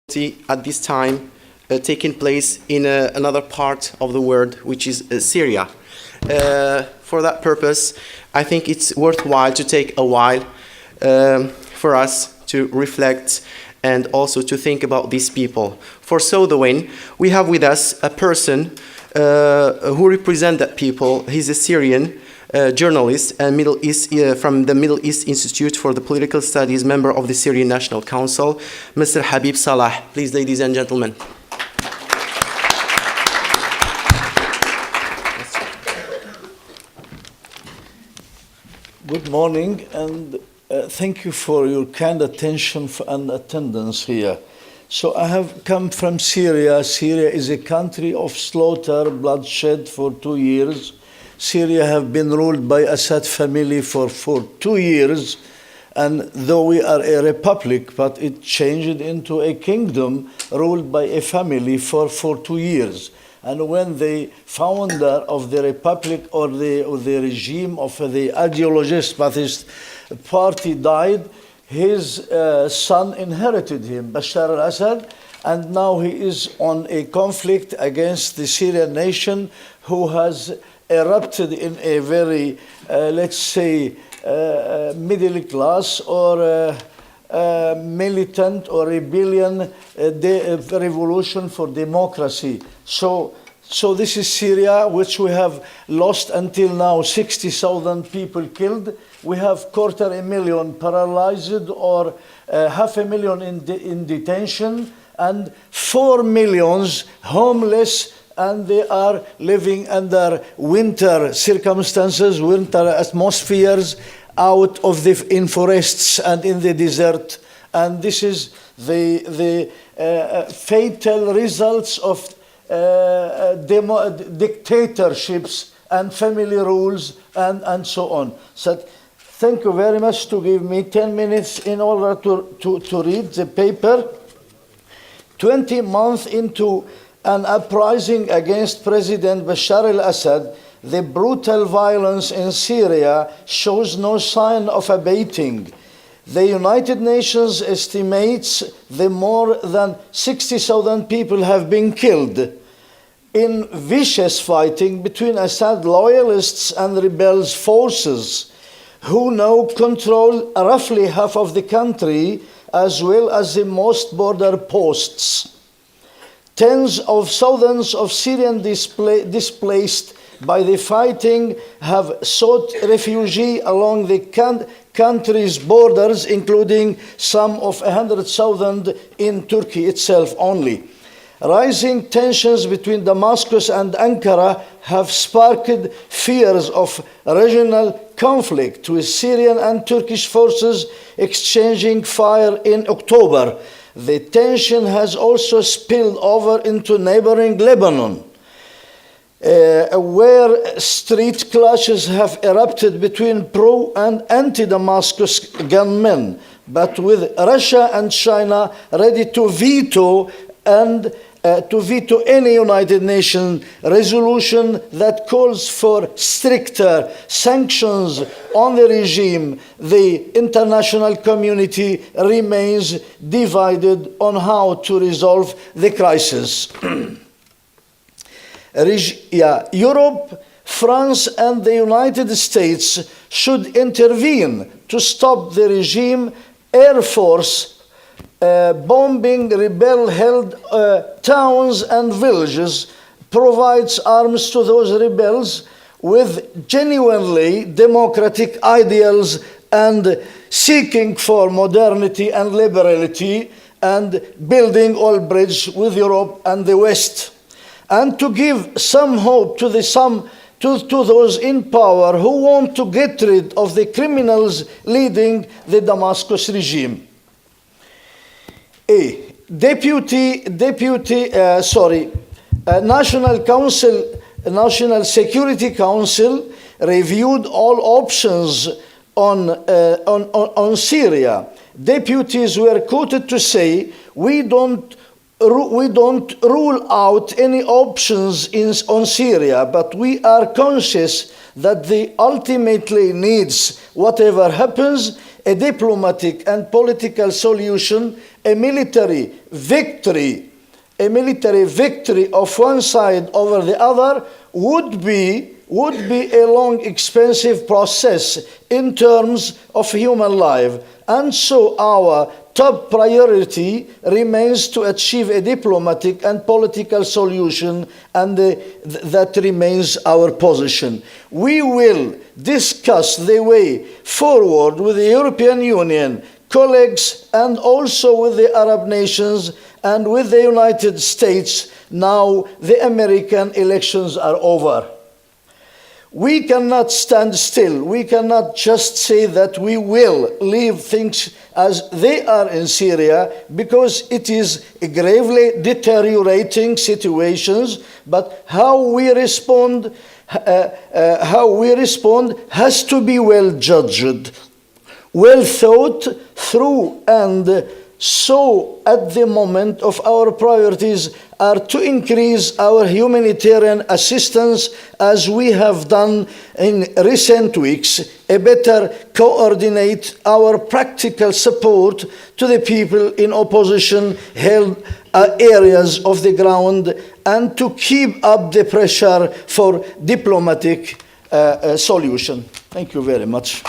at this time taking place in another part of the world, which is Syria. For that purpose, I think it's worthwhile to take a while for us to reflect and also to think about these people. For so doing, we have with us a person who represents that people. He's a Syrian journalist and from the Middle East Institute for the Political Studies, member of the Syrian National Council, Mr. Habib Sala. Please, ladies and gentlemen. Good morning, and thank you for your kind attention and attendance here. So I have come from Syria. Syria is a country of slaughter, bloodshed for 2 years. Syria have been ruled by Assad family for 2 years, and though we are a republic, but it changed into a kingdom ruled by a family for 2 years. And when the founder of the republic or the regime of the ideologist Ba'athist party died, his son inherited him, Bashar al-Assad, and now he is on a conflict against the Syrian nation, who has erupted in a very, let's say, middle class or militant or rebellion revolution for democracy. So this is Syria, which we have lost until now 60,000 people killed. We have 250,000 paralyzed or 500,000 in detention, and 4 million homeless, and they are living under winter circumstances, winter atmospheres, out of in forests and in the desert. And this is the fatal results of dictatorships and family rules and so on. So thank you very much to give me 10 minutes in order to read the paper. 20 months into an uprising against President Bashar al-Assad, the brutal violence in Syria shows no sign of abating. The United Nations estimates that more than 60,000 people have been killed in vicious fighting between Assad loyalists and rebels forces, who now control roughly half of the country, as well as the most border posts. Tens of thousands of Syrians displaced by the fighting have sought refuge along the country's borders, including some of 100,000 in Turkey itself only. Rising tensions between Damascus and Ankara have sparked fears of regional conflict, with Syrian and Turkish forces exchanging fire in October. The tension has also spilled over into neighboring Lebanon, where street clashes have erupted between pro and anti-Damascus gunmen, but with Russia and China ready to veto any United Nations resolution that calls for stricter sanctions on the regime. The international community remains divided on how to resolve the crisis. Europe, France, and the United States should intervene to stop the regime. Air Force bombing rebel-held towns and villages, provides arms to those rebels with genuinely democratic ideals and seeking for modernity and liberality, and building all bridge with Europe and the West. And to give some hope to those in power who want to get rid of the criminals leading the Damascus regime. National Security Council reviewed all options on Syria. Deputies were quoted to say, we don't rule out any options on Syria, but we are conscious that the ultimately needs, whatever happens, a diplomatic and political solution a military victory of one side over the other would be a long, expensive process in terms of human life. And so our top priority remains to achieve a diplomatic and political solution, and that remains our position. We will discuss the way forward with the European Union colleagues and also with the Arab nations and with the United States now the American elections are over. We cannot stand still. We cannot just say that we will leave things as they are in Syria, because it is a gravely deteriorating situations. But how we respond has to be well judged, well thought through, and so at the moment of our priorities are to increase our humanitarian assistance as we have done in recent weeks, a better coordinate our practical support to the people in opposition held areas of the ground, and to keep up the pressure for diplomatic solution. Thank you very much.